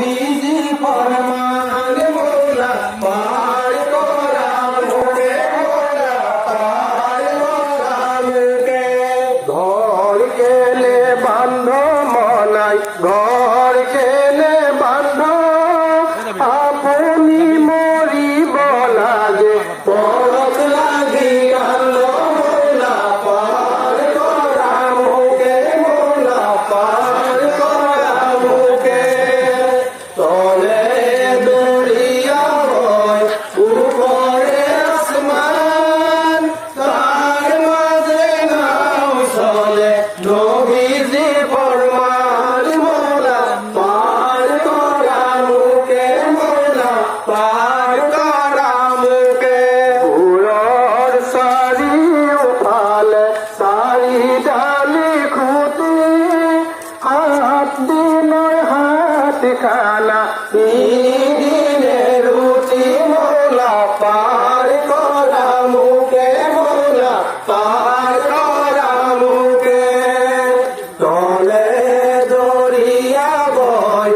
নবীজি ফরমান মোলা পার করা মুখে মোলা পার করা মুখে ঘর কেনে বান্ধ মনাই ঘর কেনে বান্ধ আপনি মরি বলা যে পরত লাগি কান্দ মোলা পার করা মুখে মোলা পার করা মুখে তলে দরিয়া হয় উপরে আসমান তার মাঝে নাও চলে নবীজি ফরমান মোলা পার করা মুখে মোলা পার করা মুখে উড়র সারি উঠালে সারি ডালি খুঁটি হাত দিনর হাত খানা দিনের রুটি মোলা পার করা মুখে মোলা পার করা মুখে তলে দরিয়া বয়